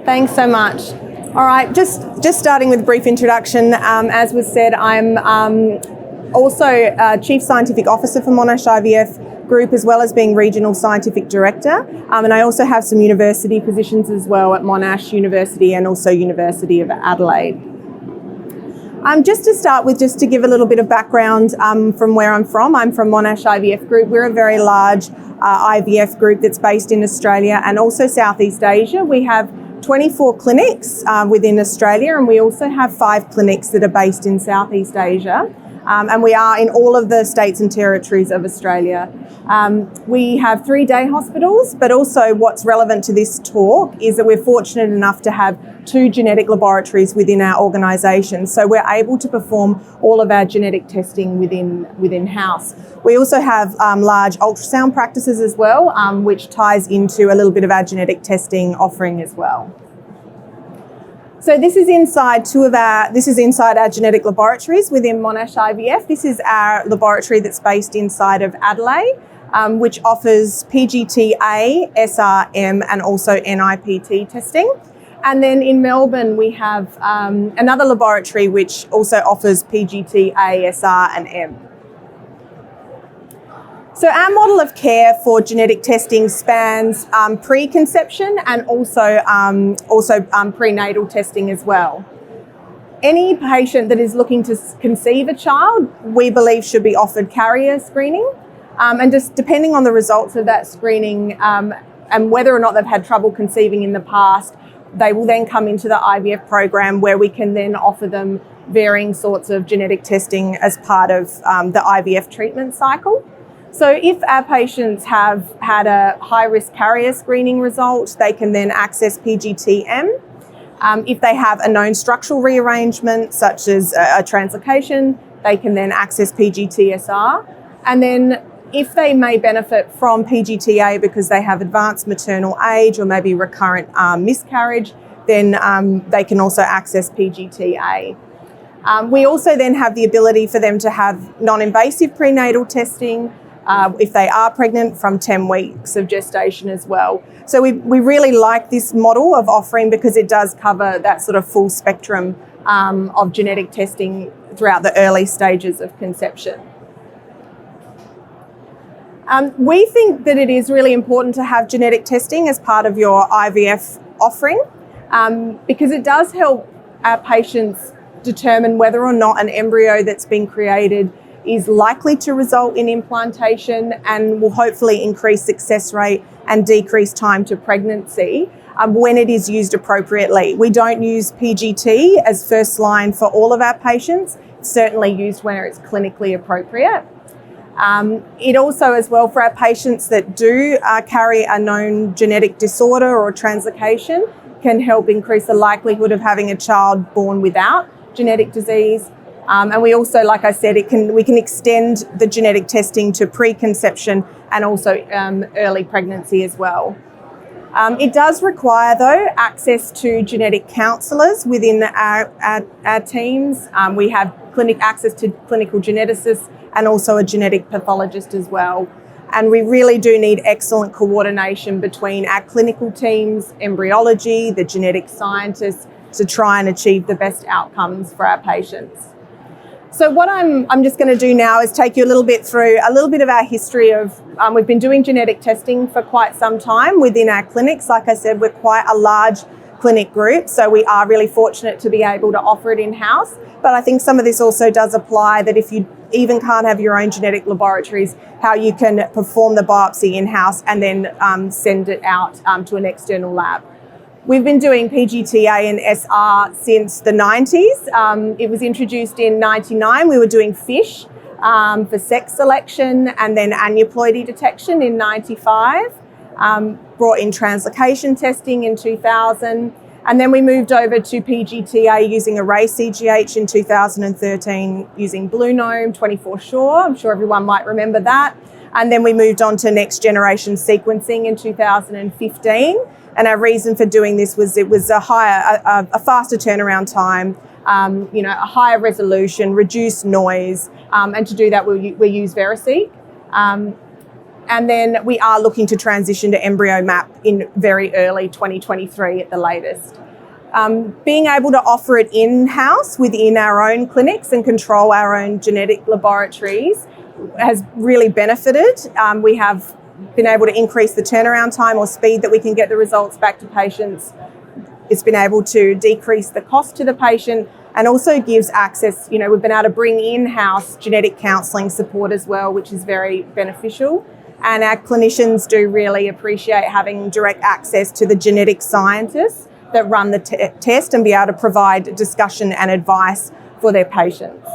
Thanks so much. All right, just starting with a brief introduction. As was said, I'm also Chief Scientific Officer for Monash IVF Group, as well as being Regional Scientific Director. And I also have some university positions as well at Monash University and also University of Adelaide. Just to start with, just to give a little bit of background from where I'm from Monash IVF Group. We're a very large IVF group that's based in Australia and also Southeast Asia. We have 24 clinics within Australia, and we also have 5 clinics that are based in Southeast Asia. And we are in all of the states and territories of Australia. We have 3 day hospitals, but also what's relevant to this talk is that we're fortunate enough to have 2 genetic laboratories within our organisation. So we're able to perform all of our genetic testing within house. We also have large ultrasound practices as well, which ties into a little bit of our genetic testing offering as well. So this is inside our genetic laboratories within Monash IVF. This is our laboratory that's based inside of Adelaide, which offers PGT-A, ASRM, and also NIPT testing. And then in Melbourne, we have another laboratory which also offers PGT-A, SR, and M. So our model of care for genetic testing spans preconception and also prenatal testing as well. Any patient that is looking to conceive a child, we believe should be offered carrier screening. And just depending on the results of that screening and whether or not they've had trouble conceiving in the past, they will then come into the IVF program where we can then offer them varying sorts of genetic testing as part of the IVF treatment cycle. So if our patients have had a high-risk carrier screening result, they can then access PGT-M. If they have a known structural rearrangement, such as a translocation, they can then access PGT-SR. And then if they may benefit from PGT-A because they have advanced maternal age or maybe recurrent miscarriage, then they can also access PGT-A. We also then have the ability for them to have non-invasive prenatal testing if they are pregnant from 10 weeks of gestation as well. So we really like this model of offering because it does cover that sort of full spectrum of genetic testing throughout the early stages of conception. We think that it is really important to have genetic testing as part of your IVF offering because it does help our patients determine whether or not an embryo that's been created is likely to result in implantation and will hopefully increase success rate and decrease time to pregnancy when it is used appropriately. We don't use PGT as first line for all of our patients. It's certainly used where it's clinically appropriate. It also, as well, for our patients that do carry a known genetic disorder or translocation, can help increase the likelihood of having a child born without genetic disease. And we also, like I said, we can extend the genetic testing to preconception and also early pregnancy as well. It does require, though, access to genetic counsellors within our teams. We have access to clinical geneticists and also a genetic pathologist as well. And we really do need excellent coordination between our clinical teams, embryology, the genetic scientists, to try and achieve the best outcomes for our patients. So what I'm just going to do now is take you a little bit through a little bit of our history of, we've been doing genetic testing for quite some time within our clinics. Like I said, we're quite a large clinic group, so we are really fortunate to be able to offer it in-house. But I think some of this also does apply that if you even can't have your own genetic laboratories, how you can perform the biopsy in-house and then send it out to an external lab. We've been doing PGT-A and SR since the 90s. It was introduced in 99. We were doing FISH for sex selection and then aneuploidy detection in 95. Brought in translocation testing in 2000. And then we moved over to PGT-A using array CGH in 2013 using Blue Gnome 24 Shore. I'm sure everyone might remember that. And then we moved on to next generation sequencing in 2015. And our reason for doing this was it was a faster turnaround time, a higher resolution, reduced noise, and to do that we use VeriSeq. And then we are looking to transition to embryo map in very early 2023 at the latest. Being able to offer it in-house within our own clinics and control our own genetic laboratories has really benefited. We have been able to increase the turnaround time or speed that we can get the results back to patients. It's been able to decrease the cost to the patient and also gives access. We've been able to bring in-house genetic counselling support as well, which is very beneficial. And our clinicians do really appreciate having direct access to the genetic scientists that run the test and be able to provide discussion and advice for their patients.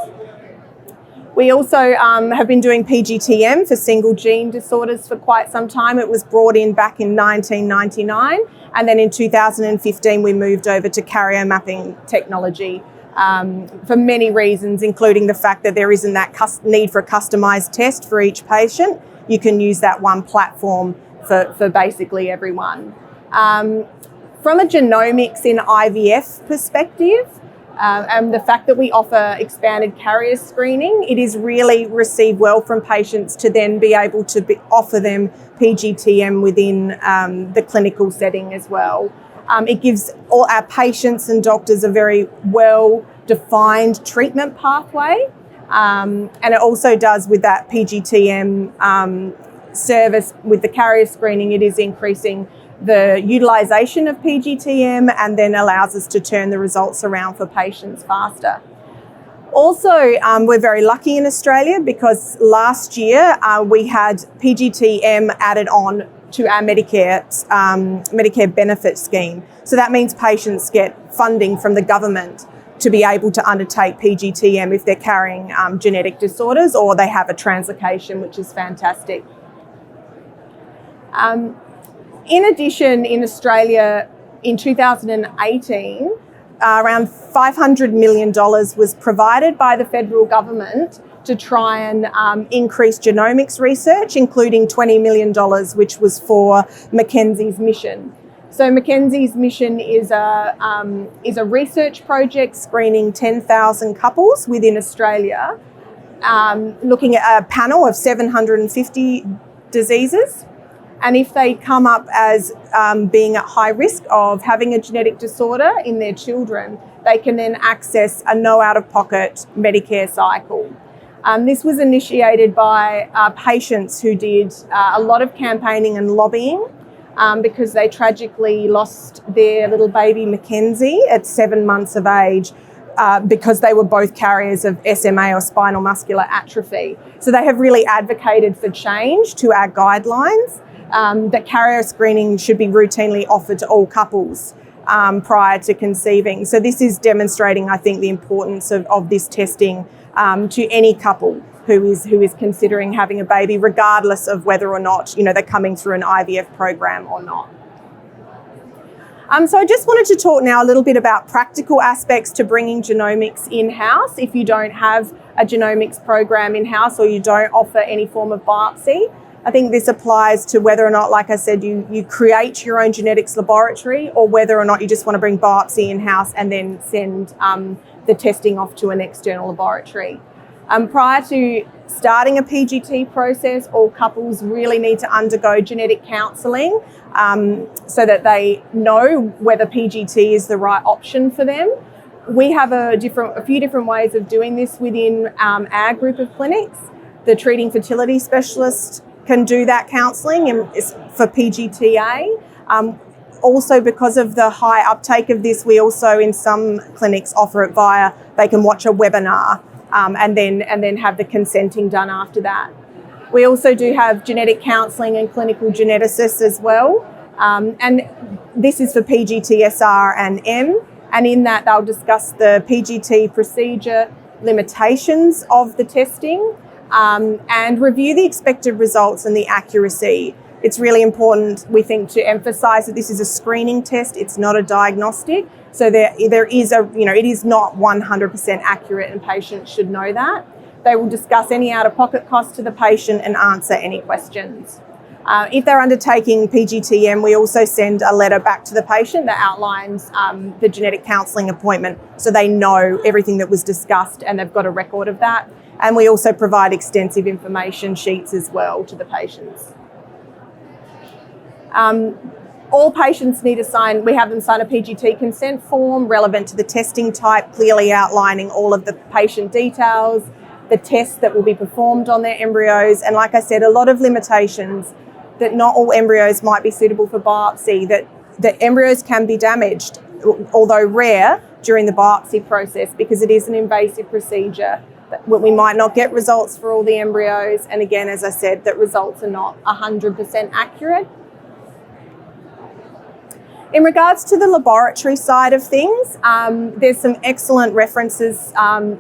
We also have been doing PGTM for single gene disorders for quite some time. It was brought in back in 1999, and then in 2015 we moved over to carrier mapping technology for many reasons, including the fact that there isn't that need for a customised test for each patient. You can use that one platform for basically everyone. From a genomics in IVF perspective, and the fact that we offer expanded carrier screening, it is really received well from patients to then be able to offer them PGTM within the clinical setting as well. It gives all our patients and doctors a very well-defined treatment pathway. And it also does with that PGTM service with the carrier screening, it is increasing the utilisation of PGTM and then allows us to turn the results around for patients faster. Also, we're very lucky in Australia because last year we had PGTM added on to our Medicare benefit scheme. So that means patients get funding from the government to be able to undertake PGTM if they're carrying genetic disorders or they have a translocation, which is fantastic. In addition, in Australia, in 2018, around $500 million was provided by the federal government to try and increase genomics research, including $20 million, which was for Mackenzie's mission. So Mackenzie's mission is a research project screening 10,000 couples within Australia, looking at a panel of 750 diseases. And if they come up as being at high risk of having a genetic disorder in their children, they can then access a no out-of-pocket Medicare cycle. This was initiated by patients who did a lot of campaigning and lobbying because they tragically lost their little baby Mackenzie at 7 months of age because they were both carriers of SMA or spinal muscular atrophy. So they have really advocated for change to our guidelines. That carrier screening should be routinely offered to all couples prior to conceiving. So this is demonstrating, I think, the importance of this testing to any couple who is considering having a baby, regardless of whether or not they're coming through an IVF program or not. So I just wanted to talk now a little bit about practical aspects to bringing genomics in-house if you don't have a genomics program in-house or you don't offer any form of biopsy. I think this applies to whether or not, like I said, you create your own genetics laboratory or whether or not you just want to bring biopsy in-house and then send the testing off to an external laboratory. Prior to starting a PGT process, all couples really need to undergo genetic counselling so that they know whether PGT is the right option for them. We have a few different ways of doing this within our group of clinics. The treating fertility specialist can do that counselling for PGTA. Also, because of the high uptake of this, we also in some clinics offer it via, they can watch a webinar and then have the consenting done after that. We also do have genetic counselling and clinical geneticists as well. And this is for PGT, SR and M. And in that they'll discuss the PGT procedure, limitations of the testing, and review the expected results and the accuracy. It's really important, we think, to emphasise that this is a screening test. It's not a diagnostic. So there is it is not 100% accurate, and patients should know that. They will discuss any out-of-pocket costs to the patient and answer any questions. If they're undertaking PGTM, we also send a letter back to the patient that outlines the genetic counselling appointment so they know everything that was discussed and they've got a record of that. And we also provide extensive information sheets as well to the patients. All patients need to sign, we have them sign a PGT consent form relevant to the testing type, clearly outlining all of the patient details, the tests that will be performed on their embryos, and like I said, a lot of limitations that not all embryos might be suitable for biopsy, that embryos can be damaged, although rare, during the biopsy process because it is an invasive procedure. We might not get results for all the embryos, and again, as I said, that results are not 100% accurate. In regards to the laboratory side of things, there's some excellent references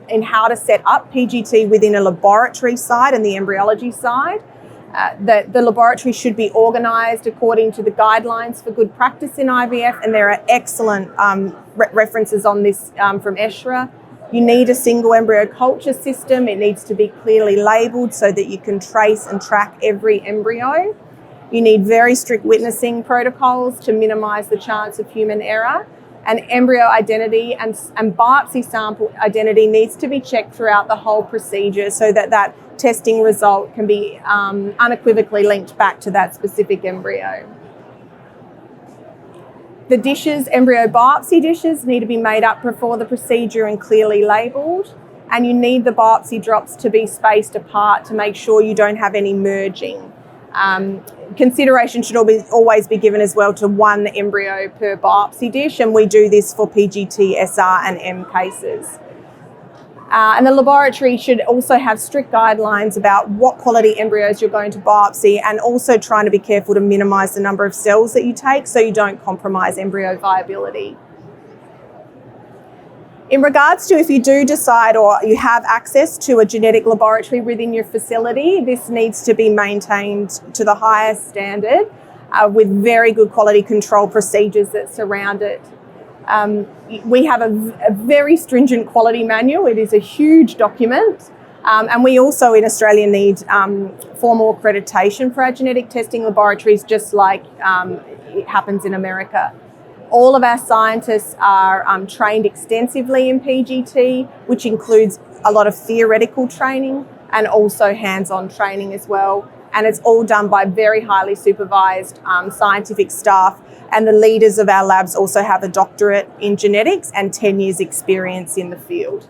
in how to set up PGT within a laboratory side and the embryology side. The laboratory should be organised according to the guidelines for good practice in IVF, and there are excellent references on this from ASRM. You need a single embryo culture system. It needs to be clearly labelled so that you can trace and track every embryo. You need very strict witnessing protocols to minimise the chance of human error. And embryo identity and biopsy sample identity needs to be checked throughout the whole procedure so that that testing result can be unequivocally linked back to that specific embryo. The dishes, embryo biopsy dishes, need to be made up before the procedure and clearly labelled. And you need the biopsy drops to be spaced apart to make sure you don't have any merging. Consideration should always be given as well to one embryo per biopsy dish, and we do this for PGT, SR and M cases. And the laboratory should also have strict guidelines about what quality embryos you're going to biopsy, and also trying to be careful to minimise the number of cells that you take so you don't compromise embryo viability. In regards to if you do decide or you have access to a genetic laboratory within your facility, this needs to be maintained to the highest standard with very good quality control procedures that surround it. We have a very stringent quality manual. It is a huge document. And we also in Australia need formal accreditation for our genetic testing laboratories, just like it happens in America. All of our scientists are trained extensively in PGT, which includes a lot of theoretical training and also hands-on training as well. And it's all done by very highly supervised scientific staff. And the leaders of our labs also have a doctorate in genetics and 10 years experience in the field.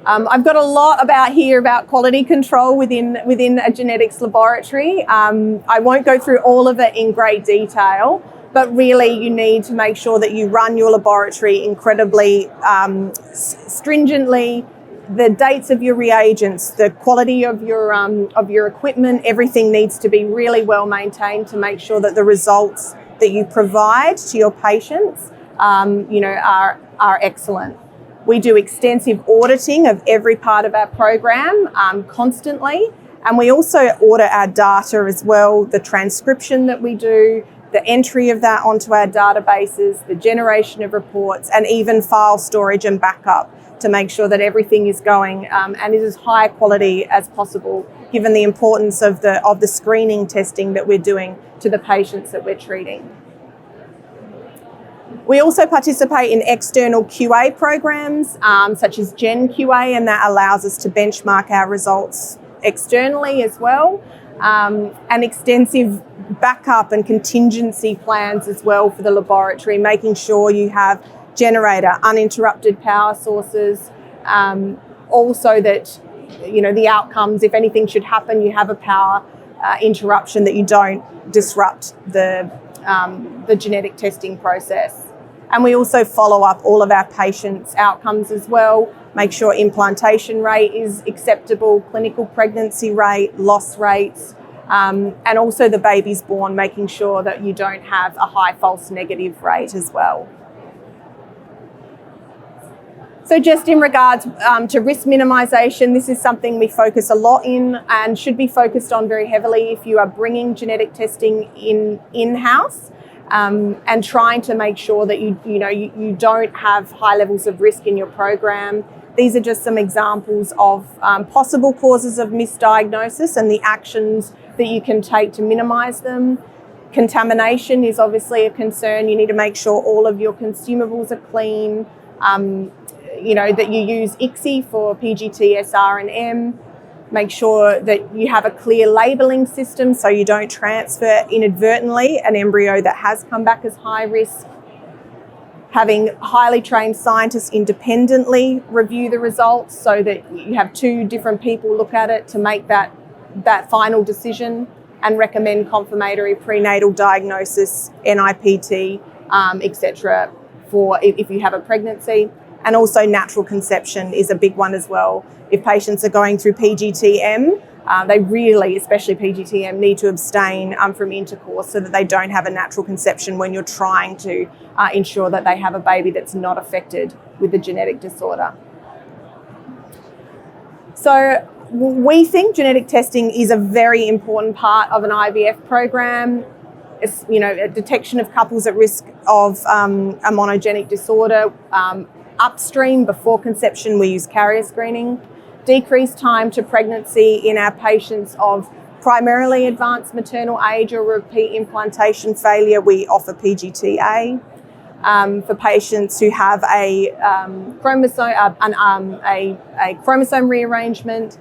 I've got a lot about quality control within a genetics laboratory. I won't go through all of it in great detail, but really you need to make sure that you run your laboratory incredibly stringently. The dates of your reagents, the quality of your equipment, everything needs to be really well maintained to make sure that the results that you provide to your patients are excellent. We do extensive auditing of every part of our program constantly, and we also audit our data as well, the transcription that we do, the entry of that onto our databases, the generation of reports, and even file storage and backup to make sure that everything is going and is as high quality as possible, given the importance of the screening testing that we're doing to the patients that we're treating. We also participate in external QA programs such as Gen QA, and that allows us to benchmark our results externally as well, and extensive backup and contingency plans as well for the laboratory, making sure you have generator, uninterrupted power sources, also that the outcomes, if anything should happen, you have a power interruption, that you don't disrupt the genetic testing process. And we also follow up all of our patients' outcomes as well, make sure implantation rate is acceptable, clinical pregnancy rate, loss rates, and also the babies born, making sure that you don't have a high false negative rate as well. So just in regards to risk minimisation, this is something we focus a lot in and should be focused on very heavily if you are bringing genetic testing in-house, and trying to make sure that you don't have high levels of risk in your program. These are just some examples of possible causes of misdiagnosis and the actions that you can take to minimise them. Contamination is obviously a concern. You need to make sure all of your consumables are clean, that you use ICSI for PGT, SR and M. make sure that you have a clear labelling system so you don't transfer inadvertently an embryo that has come back as high risk. Having highly trained scientists independently review the results so that you have 2 different people look at it to make that final decision and recommend confirmatory prenatal diagnosis, NIPT, etc. for if you have a pregnancy. And also natural conception is a big one as well. If patients are going through PGTM, they really, especially PGTM, need to abstain from intercourse so that they don't have a natural conception when you're trying to ensure that they have a baby that's not affected with the genetic disorder. So we think genetic testing is a very important part of an IVF program. It's, a detection of couples at risk of a monogenic disorder. Upstream, before conception, we use carrier screening. Decreased time to pregnancy in our patients of primarily advanced maternal age or repeat implantation failure, we offer PGTA. For patients who have a chromosome rearrangement,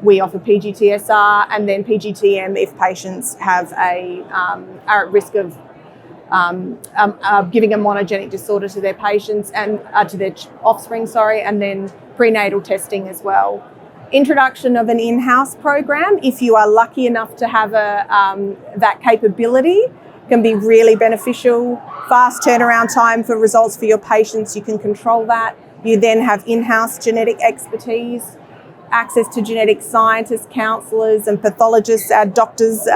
we offer PGTSR, and then PGTM if patients have are at risk of giving a monogenic disorder to their patients and to their offspring, and then prenatal testing as well. Introduction of an in-house program, if you are lucky enough to have that capability, can be really beneficial. Fast turnaround time for results for your patients, you can control that. You then have in-house genetic expertise, access to genetic scientists, counsellors and pathologists. Our doctors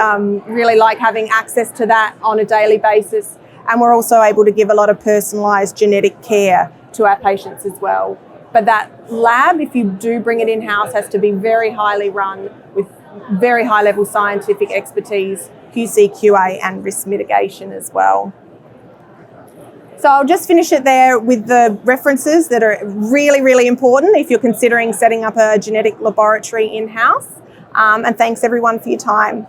really like having access to that on a daily basis. And we're also able to give a lot of personalised genetic care to our patients as well. But that lab, if you do bring it in-house, has to be very highly run with very high-level scientific expertise, QC, QA and risk mitigation as well. So I'll just finish it there with the references that are really, really important if you're considering setting up a genetic laboratory in-house. And thanks everyone for your time.